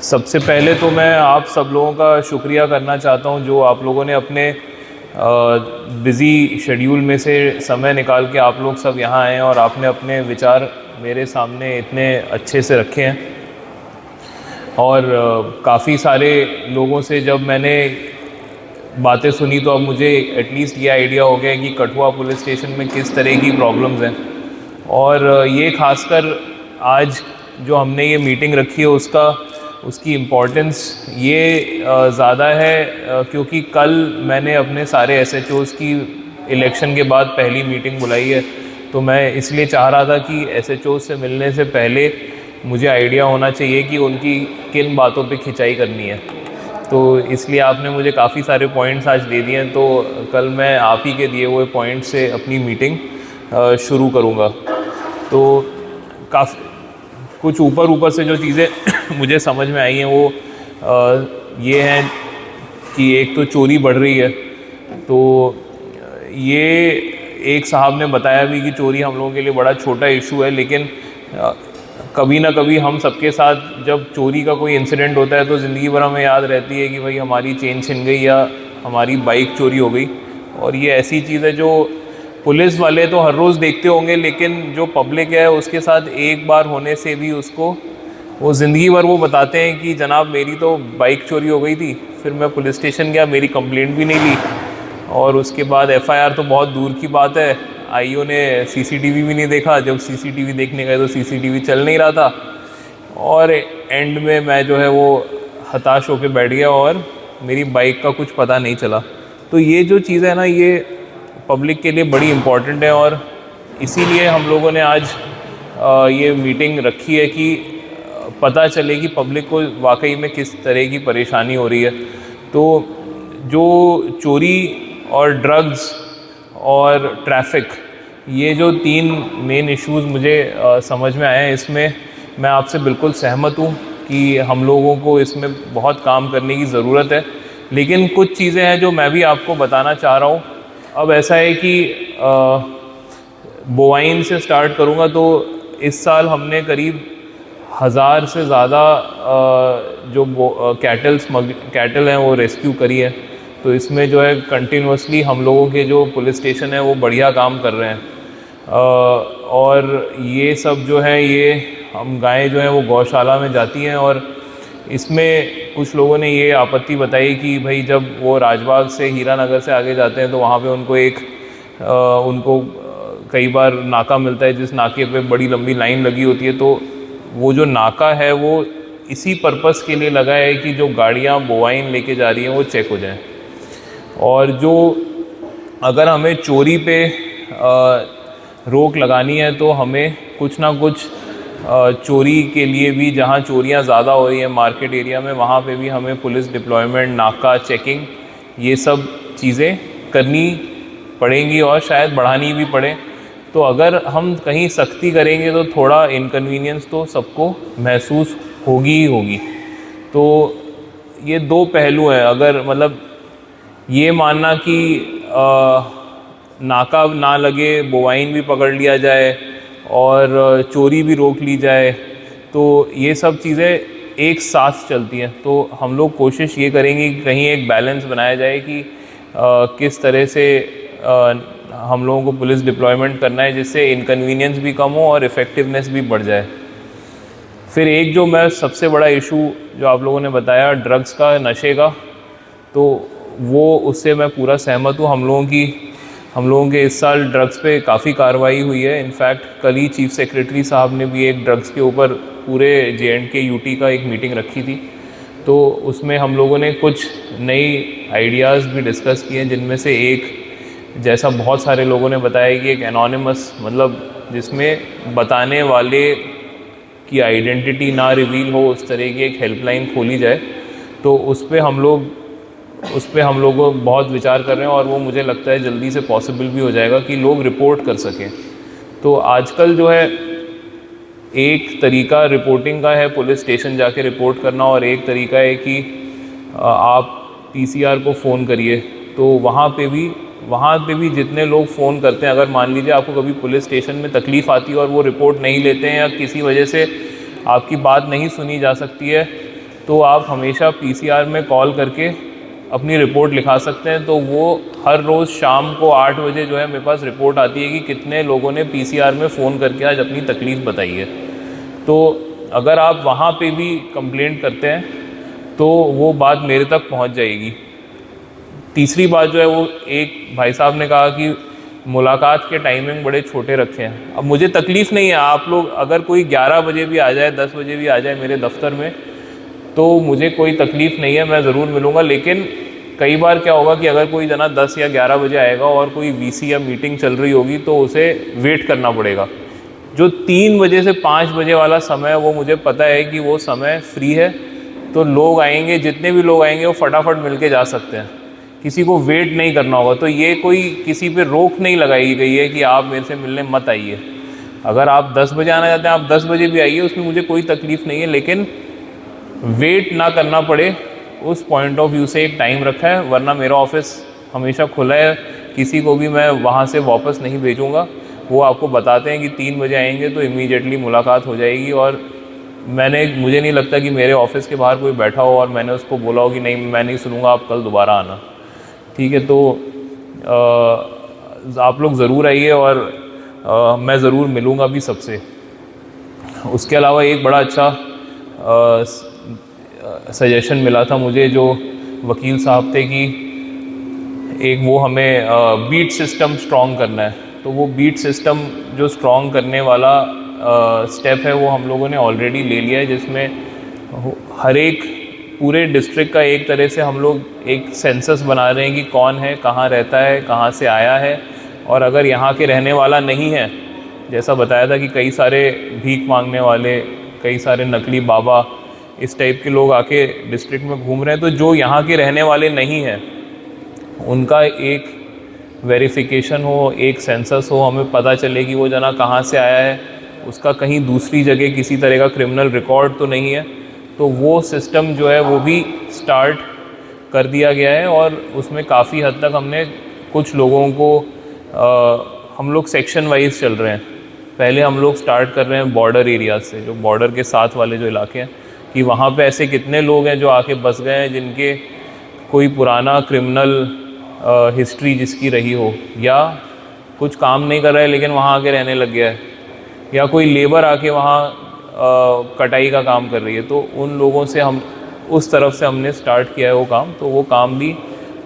सबसे पहले तो मैं आप सब लोगों का शुक्रिया करना चाहता हूं जो आप लोगों ने अपने बिज़ी शेड्यूल में से समय निकाल के आप लोग सब यहाँ आए हैं और आपने अपने विचार मेरे सामने इतने अच्छे से रखे हैं। और काफ़ी सारे लोगों से जब मैंने बातें सुनी तो अब मुझे एटलीस्ट ये आइडिया हो गया कि कठुआ पुलिस स्टेशन में किस तरह की प्रॉब्लम्स हैं। और ये खासकर आज जो हमने ये मीटिंग रखी है उसकी इम्पोर्टेंस ये ज़्यादा है क्योंकि कल मैंने अपने सारे एसएचओज़ की इलेक्शन के बाद पहली मीटिंग बुलाई है। तो मैं इसलिए चाह रहा था कि एसएचओज़ से मिलने से पहले मुझे आइडिया होना चाहिए कि उनकी किन बातों पे खिंचाई करनी है। तो इसलिए आपने मुझे काफ़ी सारे पॉइंट्स आज दे दिए हैं, तो कल मैं आप ही के दिए हुए पॉइंट से अपनी मीटिंग शुरू करूँगा। तो काफ़ी कुछ ऊपर से जो चीज़ें मुझे समझ में आई हैं वो ये हैं कि एक तो चोरी बढ़ रही है। तो ये एक साहब ने बताया भी कि चोरी हम लोगों के लिए बड़ा छोटा इशू है, लेकिन कभी ना कभी हम सबके साथ जब चोरी का कोई इंसिडेंट होता है तो ज़िंदगी भर हमें याद रहती है कि भाई हमारी चेन छिन गई या हमारी बाइक चोरी हो गई। और ये ऐसी चीज़ है जो पुलिस वाले तो हर रोज़ देखते होंगे, लेकिन जो पब्लिक है उसके साथ एक बार होने से भी उसको वो ज़िंदगी भर वो बताते हैं कि जनाब मेरी तो बाइक चोरी हो गई थी, फिर मैं पुलिस स्टेशन गया, मेरी कंप्लेंट भी नहीं ली, और उसके बाद एफआईआर तो बहुत दूर की बात है, आईओ ने सीसीटीवी भी नहीं देखा। जब सीसीटीवी देखने गए तो सीसीटीवी चल नहीं रहा था, और एंड में मैं जो है वो हताश होकर बैठ गया और मेरी बाइक का कुछ पता नहीं चला। तो ये जो चीज़ है ना, ये पब्लिक के लिए बड़ी इम्पॉर्टेंट है, और इसीलिए हम लोगों ने आज ये मीटिंग रखी है कि पता चले कि पब्लिक को वाकई में किस तरह की परेशानी हो रही है। तो जो चोरी और ड्रग्स और ट्रैफिक, ये जो 3 मेन इश्यूज़ मुझे समझ में आए हैं, इसमें मैं आपसे बिल्कुल सहमत हूँ कि हम लोगों को इसमें बहुत काम करने की ज़रूरत है। लेकिन कुछ चीज़ें हैं जो मैं भी आपको बताना चाह रहा हूँ। अब ऐसा है कि बोवाइन से स्टार्ट करूँगा। तो इस साल हमने करीब 1000 से ज़्यादा जो कैटल हैं वो रेस्क्यू करी है। तो इसमें जो है कंटिन्यूसली हम लोगों के जो पुलिस स्टेशन है वो बढ़िया काम कर रहे हैं। और ये सब जो है, ये हम गायें जो हैं वो गौशाला में जाती हैं, और इसमें कुछ लोगों ने ये आपत्ति बताई कि भाई जब वो राजबाग से हीरा नगर से आगे जाते हैं तो वहाँ पे उनको कई बार नाका मिलता है, जिस नाके पे बड़ी लंबी लाइन लगी होती है। तो वो जो नाका है वो इसी पर्पस के लिए लगा है कि जो गाड़ियाँ बोवाइन लेके जा रही हैं वो चेक हो जाएं। और जो अगर हमें चोरी पे रोक लगानी है तो हमें कुछ ना कुछ चोरी के लिए भी, जहाँ चोरियाँ ज़्यादा हो रही हैं मार्केट एरिया में, वहाँ पे भी हमें पुलिस डिप्लॉयमेंट, नाका चेकिंग, ये सब चीज़ें करनी पड़ेंगी और शायद बढ़ानी भी पड़े। तो अगर हम कहीं सख्ती करेंगे तो थोड़ा इनकन्वीनियंस तो सबको महसूस होगी ही होगी। तो ये 2 पहलू हैं। अगर मतलब ये मानना कि नाका ना लगे, बोवाइन भी पकड़ लिया जाए और चोरी भी रोक ली जाए, तो ये सब चीज़ें एक साथ चलती हैं। तो हम लोग कोशिश ये करेंगे कि कहीं एक बैलेंस बनाया जाए कि किस तरह से हम लोगों को पुलिस डिप्लॉयमेंट करना है जिससे इनकन्वीनियंस भी कम हो और इफ़ेक्टिवनेस भी बढ़ जाए। फिर एक जो मैं सबसे बड़ा इशू जो आप लोगों ने बताया ड्रग्स का, नशे का, तो वो उससे मैं पूरा सहमत हूँ। हम लोगों के इस साल ड्रग्स पे काफ़ी कार्रवाई हुई है। इनफैक्ट कल ही चीफ सेक्रेटरी साहब ने भी एक ड्रग्स के ऊपर पूरे JNK यूटी का एक मीटिंग रखी थी। तो उसमें हम लोगों ने कुछ नई आइडियाज़ भी डिस्कस किए हैं, जिनमें से एक, जैसा बहुत सारे लोगों ने बताया, कि एक एनोनिमस, मतलब जिसमें बताने वाले की आइडेंटिटी ना रिवील हो, उस तरह की एक हेल्पलाइन खोली जाए। तो उस पे हम लोग बहुत विचार कर रहे हैं, और वो मुझे लगता है जल्दी से पॉसिबल भी हो जाएगा कि लोग रिपोर्ट कर सकें। तो आजकल जो है एक तरीका रिपोर्टिंग का है पुलिस स्टेशन जाके रिपोर्ट करना, और एक तरीका है कि आप PCR को फ़ोन करिए। तो वहाँ पे भी जितने लोग फ़ोन करते हैं, अगर मान लीजिए आपको कभी पुलिस स्टेशन में तकलीफ़ आती है और वो रिपोर्ट नहीं लेते हैं या किसी वजह से आपकी बात नहीं सुनी जा सकती है, तो आप हमेशा पीसीआर में कॉल करके अपनी रिपोर्ट लिखा सकते हैं। तो वो हर रोज़ शाम को 8 बजे जो है मेरे पास रिपोर्ट आती है कि कितने लोगों ने पीसीआर में फ़ोन करके आज अपनी तकलीफ़ बताई है। तो अगर आप वहाँ पे भी कंप्लेंट करते हैं तो वो बात मेरे तक पहुँच जाएगी। तीसरी बात जो है वो, एक भाई साहब ने कहा कि मुलाकात के टाइमिंग बड़े छोटे रखे हैं। अब मुझे तकलीफ़ नहीं है, आप लोग अगर कोई 11 बजे भी आ जाए, 10 बजे भी आ जाए मेरे दफ्तर में, तो मुझे कोई तकलीफ़ नहीं है, मैं ज़रूर मिलूँगा। लेकिन कई बार क्या होगा कि अगर कोई जना 10 या 11 बजे आएगा और कोई वीसी या मीटिंग चल रही होगी तो उसे वेट करना पड़ेगा। जो 3 बजे से 5 बजे वाला समय है वो मुझे पता है कि वो समय फ्री है, तो लोग आएंगे, जितने भी लोग आएंगे वो फटाफट मिल के जा सकते हैं, किसी को वेट नहीं करना होगा। तो ये कोई किसी पे रोक नहीं लगाई गई है कि आप मेरे से मिलने मत आइए। अगर आप 10 बजे आना चाहते हैं आप 10 बजे भी आइए, उसमें मुझे कोई तकलीफ़ नहीं है, लेकिन वेट ना करना पड़े उस पॉइंट ऑफ व्यू से एक टाइम रखा है। वरना मेरा ऑफिस हमेशा खुला है, किसी को भी मैं वहाँ से वापस नहीं भेजूँगा। वो आपको बताते हैं कि 3 बजे आएंगे तो इमीडिएटली मुलाकात हो जाएगी। और मुझे नहीं लगता कि मेरे ऑफिस के बाहर कोई बैठा हो और मैंने उसको बोला हो कि नहीं मैं नहीं सुनूँगा, आप कल दोबारा आना। ठीक है, तो आप लोग ज़रूर आइए और मैं ज़रूर मिलूँगा भी सबसे। उसके अलावा एक बड़ा अच्छा सजेशन मिला था मुझे, जो वकील साहब थे, कि एक वो हमें बीट सिस्टम स्ट्रॉन्ग करना है। तो वो बीट सिस्टम जो स्ट्रॉन्ग करने वाला स्टेप है वो हम लोगों ने ऑलरेडी ले लिया है, जिसमें हर एक पूरे डिस्ट्रिक्ट का एक तरह से हम लोग एक सेंसस बना रहे हैं कि कौन है, कहाँ रहता है, कहाँ से आया है। और अगर यहाँ के रहने वाला नहीं है, जैसा बताया था कि कई सारे भीख मांगने वाले, कई सारे नकली बाबा, इस टाइप के लोग आके डिस्ट्रिक्ट में घूम रहे हैं, तो जो यहाँ के रहने वाले नहीं हैं उनका एक वेरिफिकेशन हो, एक सेंसस हो, हमें पता चले कि वो जना कहाँ से आया है, उसका कहीं दूसरी जगह किसी तरह का क्रिमिनल रिकॉर्ड तो नहीं है। तो वो सिस्टम जो है वो भी स्टार्ट कर दिया गया है। और उसमें काफ़ी हद तक हमने कुछ लोगों को हम लोग सेक्शन वाइज चल रहे हैं। पहले हम लोग स्टार्ट कर रहे हैं बॉर्डर एरिया से, जो बॉर्डर के साथ वाले जो इलाके हैं, कि वहाँ पे ऐसे कितने लोग हैं जो आके बस गए हैं, जिनके कोई पुराना क्रिमिनल हिस्ट्री जिसकी रही हो, या कुछ काम नहीं कर रहा है लेकिन वहाँ आके रहने लग गया है, या कोई लेबर आके वहाँ कटाई का काम कर रही है। तो उन लोगों से हम उस तरफ से हमने स्टार्ट किया है वो काम। तो वो काम भी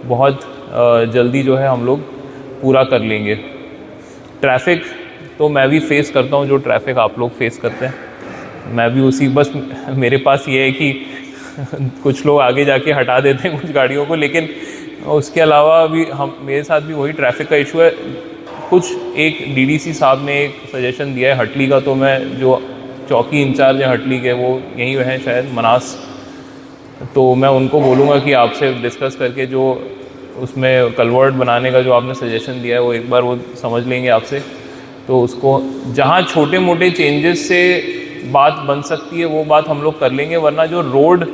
बहुत जल्दी जो है हम लोग पूरा कर लेंगे। ट्रैफ़िक तो मैं भी फ़ेस करता हूँ, जो ट्रैफ़िक आप लोग फ़ेस करते हैं, मैं भी उसी, बस मेरे पास ये है कि कुछ लोग आगे जाके हटा देते हैं कुछ गाड़ियों को, लेकिन उसके अलावा भी मेरे साथ भी वही ट्रैफ़िक का इशू है। कुछ एक डीडीसी साहब ने एक सजेशन दिया है हटली का, तो मैं जो चौकी इंचार्ज है हटली के, वो यहीं हैं शायद, मनास, तो मैं उनको बोलूँगा कि आपसे डिस्कस करके जो उसमें कलवर्ट बनाने का जो आपने सजेशन दिया है वो एक बार वो समझ लेंगे आपसे। तो उसको जहाँ छोटे मोटे चेंजेस से बात बन सकती है वो बात हम लोग कर लेंगे, वरना जो रोड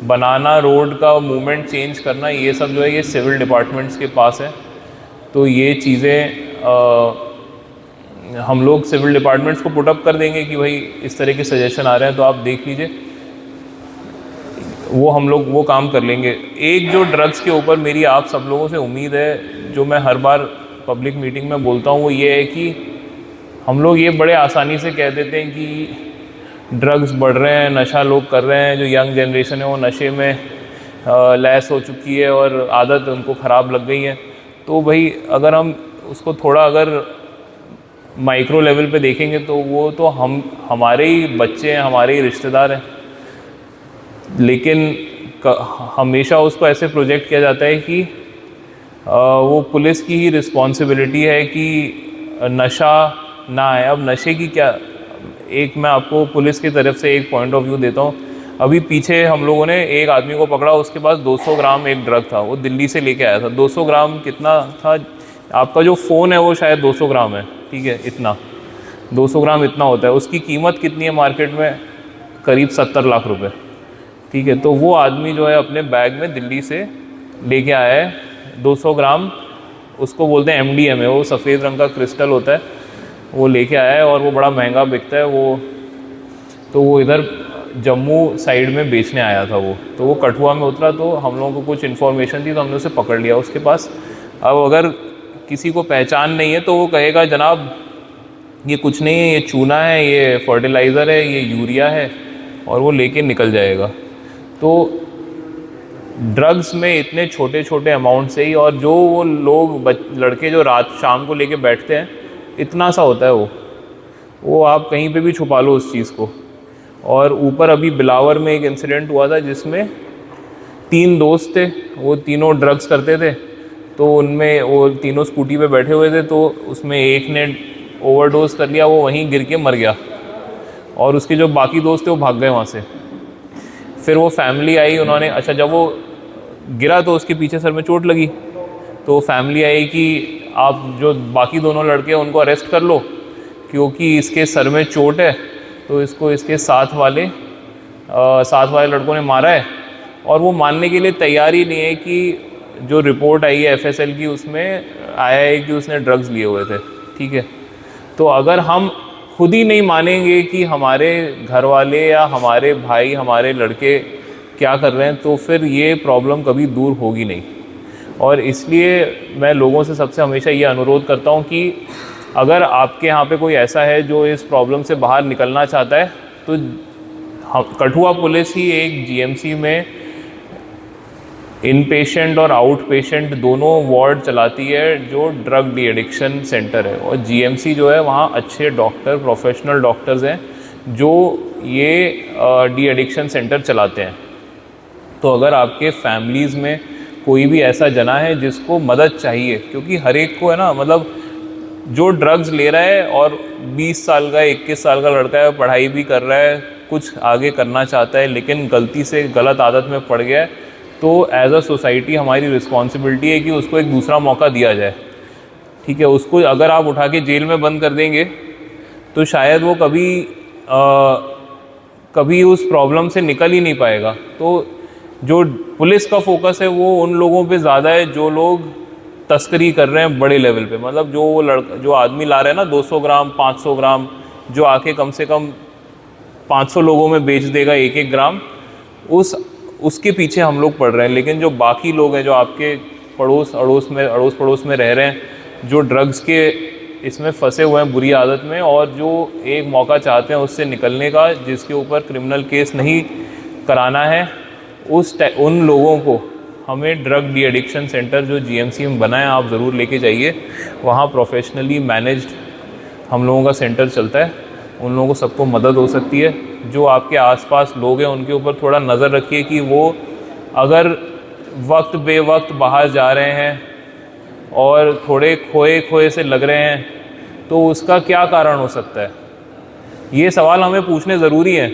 बनाना, रोड का मूवमेंट चेंज करना, ये सब जो है ये सिविल डिपार्टमेंट्स के पास है। तो ये चीज़ें हम लोग सिविल डिपार्टमेंट्स को पुट अप कर देंगे कि भाई इस तरह के सजेशन आ रहे हैं तो आप देख लीजिए, वो हम लोग वो काम कर लेंगे। एक जो ड्रग्स के ऊपर मेरी आप सब लोगों से उम्मीद है, जो मैं हर बार पब्लिक मीटिंग में बोलता हूँ, वो ये है कि हम लोग ये बड़े आसानी से कह देते हैं कि ड्रग्स बढ़ रहे हैं, नशा लोग कर रहे हैं, जो यंग जनरेशन है वो नशे में लैस हो चुकी है और आदत उनको ख़राब लग गई है। तो भाई अगर हम उसको थोड़ा अगर माइक्रो लेवल पे देखेंगे तो वो तो हमारे ही बच्चे हैं, हमारे ही रिश्तेदार हैं, लेकिन हमेशा उसको ऐसे प्रोजेक्ट किया जाता है कि वो पुलिस की ही रिस्पॉन्सिबिलिटी है कि नशा ना आए। अब नशे की क्या, एक मैं आपको पुलिस की तरफ से एक पॉइंट ऑफ व्यू देता हूँ। अभी पीछे हम लोगों ने एक आदमी को पकड़ा, उसके पास 200 ग्राम एक ड्रग था, वो दिल्ली से लेके आया था। 200 ग्राम कितना था, आपका जो फ़ोन है वो शायद 200 ग्राम है, ठीक है, इतना 200 ग्राम इतना होता है। उसकी कीमत कितनी है मार्केट में, करीब 70 लाख रुपए, ठीक है। तो वो आदमी जो है अपने बैग में दिल्ली से लेके आया है 200 ग्राम, उसको बोलते हैं MDMA, वो सफ़ेद रंग का क्रिस्टल होता है, वो लेके आया है और वो बड़ा महंगा बिकता है वो। तो वो इधर जम्मू साइड में बेचने आया था वो, तो वो कठुआ में उतरा, तो हम लोगों को कुछ इन्फॉर्मेशन थी तो हमने उसे पकड़ लिया उसके पास। अब अगर किसी को पहचान नहीं है तो वो कहेगा जनाब ये कुछ नहीं है, ये चूना है, ये फर्टिलाइज़र है, ये यूरिया है, और वो लेके निकल जाएगा। तो ड्रग्स में इतने छोटे छोटे अमाउंट से ही, और जो वो लोग लड़के जो रात शाम को लेके बैठते हैं, इतना सा होता है वो आप कहीं पे भी छुपा लो उस चीज़ को। और ऊपर अभी बिलावर में एक इंसिडेंट हुआ था जिसमें 3 दोस्त थे, वो तीनों ड्रग्स करते थे, तो उनमें वो तीनों स्कूटी पे बैठे हुए थे, तो उसमें एक ने ओवरडोज कर लिया, वो वहीं गिर के मर गया, और उसके जो बाकी दोस्त थे वो भाग गए वहाँ से। फिर वो फैमिली आई, उन्होंने अच्छा जब वो गिरा तो उसके पीछे सर में चोट लगी, तो फैमिली आई कि आप जो बाकी दोनों लड़के हैं उनको अरेस्ट कर लो, क्योंकि इसके सर में चोट है, तो इसको इसके साथ वाले लड़कों ने मारा है। और वो मानने के लिए तैयार ही नहीं है कि जो रिपोर्ट आई है FSL की, उसमें आया है कि उसने ड्रग्स लिए हुए थे। ठीक है, तो अगर हम खुद ही नहीं मानेंगे कि हमारे घर वाले या हमारे भाई, हमारे लड़के क्या कर रहे हैं, तो फिर ये प्रॉब्लम कभी दूर होगी नहीं। और इसलिए मैं लोगों से सबसे हमेशा ये अनुरोध करता हूँ कि अगर आपके यहाँ पे कोई ऐसा है जो इस प्रॉब्लम से बाहर निकलना चाहता है, तो कठुआ पुलिस ही एक GMC में इन पेशेंट और आउट पेशेंट दोनों वार्ड चलाती है, जो ड्रग डी एडिक्शन सेंटर है। और GMC जो है वहाँ अच्छे डॉक्टर, प्रोफेशनल डॉक्टर्स हैं जो ये डी एडिक्शन सेंटर चलाते हैं। तो अगर आपके फैमिलीज़ में कोई भी ऐसा जना है जिसको मदद चाहिए, क्योंकि हर एक को है ना, मतलब जो ड्रग्स ले रहा है और 20 साल का 21 साल का लड़का है, पढ़ाई भी कर रहा है, कुछ आगे करना चाहता है, लेकिन गलती से गलत आदत में पड़ गया है, तो एज अ सोसाइटी हमारी रिस्पॉन्सिबिलिटी है कि उसको एक दूसरा मौका दिया जाए। ठीक है, उसको अगर आप उठा के जेल में बंद कर देंगे तो शायद वो कभी उस प्रॉब्लम से निकल ही नहीं पाएगा। तो जो पुलिस का फोकस है वो उन लोगों पे ज़्यादा है जो लोग तस्करी कर रहे हैं बड़े लेवल पे, मतलब जो आदमी ला रहे हैं ना 200 ग्राम 500 ग्राम, जो आके कम से कम 500 लोगों में बेच देगा 1-1 ग्राम, उसके पीछे हम लोग पड़ रहे हैं। लेकिन जो बाकी लोग हैं, जो आपके अड़ोस पड़ोस में रह रहे हैं, जो ड्रग्स के इसमें फंसे हुए हैं बुरी आदत में, और जो एक मौका चाहते हैं उससे निकलने का, जिसके ऊपर क्रिमिनल केस नहीं कराना है, उन लोगों को हमें ड्रग डी एडिक्शन सेंटर जो GMC में बना है, आप ज़रूर लेके जाइए। वहाँ प्रोफेशनली मैनेज्ड हम लोगों का सेंटर चलता है, उन लोगों को सबको मदद हो सकती है। जो आपके आसपास लोग हैं उनके ऊपर थोड़ा नज़र रखिए कि वो अगर वक्त बेवक्त बाहर जा रहे हैं और थोड़े खोए से लग रहे हैं, तो उसका क्या कारण हो सकता है। ये सवाल हमें पूछने ज़रूरी है,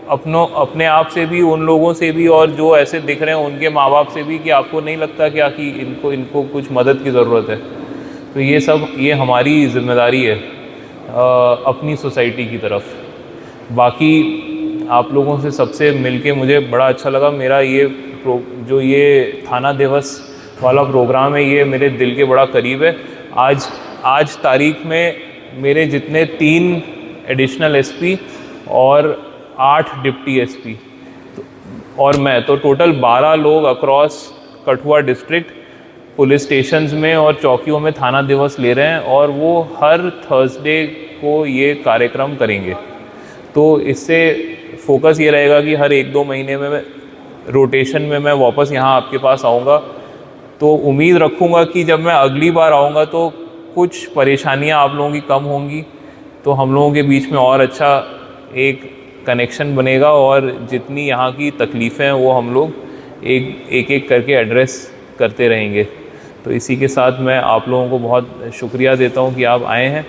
अपने आप से भी, उन लोगों से भी, और जो ऐसे दिख रहे हैं उनके माँ बाप से भी, कि आपको नहीं लगता क्या कि इनको कुछ मदद की ज़रूरत है। तो ये हमारी ज़िम्मेदारी है अपनी सोसाइटी की तरफ। बाकी आप लोगों से सबसे मिलके मुझे बड़ा अच्छा लगा। मेरा ये थाना दिवस वाला प्रोग्राम है, ये मेरे दिल के बड़ा करीब है। आज तारीख में मेरे जितने 3 एडिशनल SP और 8 डिप्टी SP और मैं, तो टोटल 12 लोग across Kathua district police stations में और चौकियों में थाना दिवस ले रहे हैं, और वो हर थर्सडे को ये कार्यक्रम करेंगे। तो इससे फोकस ये रहेगा कि हर 1-2 महीने में रोटेशन में मैं वापस यहाँ आपके पास आऊँगा। तो उम्मीद रखूँगा कि जब मैं अगली बार आऊँगा तो कुछ परेशानियाँ आप लोगों की कम होंगी, तो हम लोगों के बीच में और अच्छा एक कनेक्शन बनेगा, और जितनी यहाँ की तकलीफ़ें हैं वो हम लोग एक करके एड्रेस करते रहेंगे। तो इसी के साथ मैं आप लोगों को बहुत शुक्रिया देता हूँ कि आप आए हैं।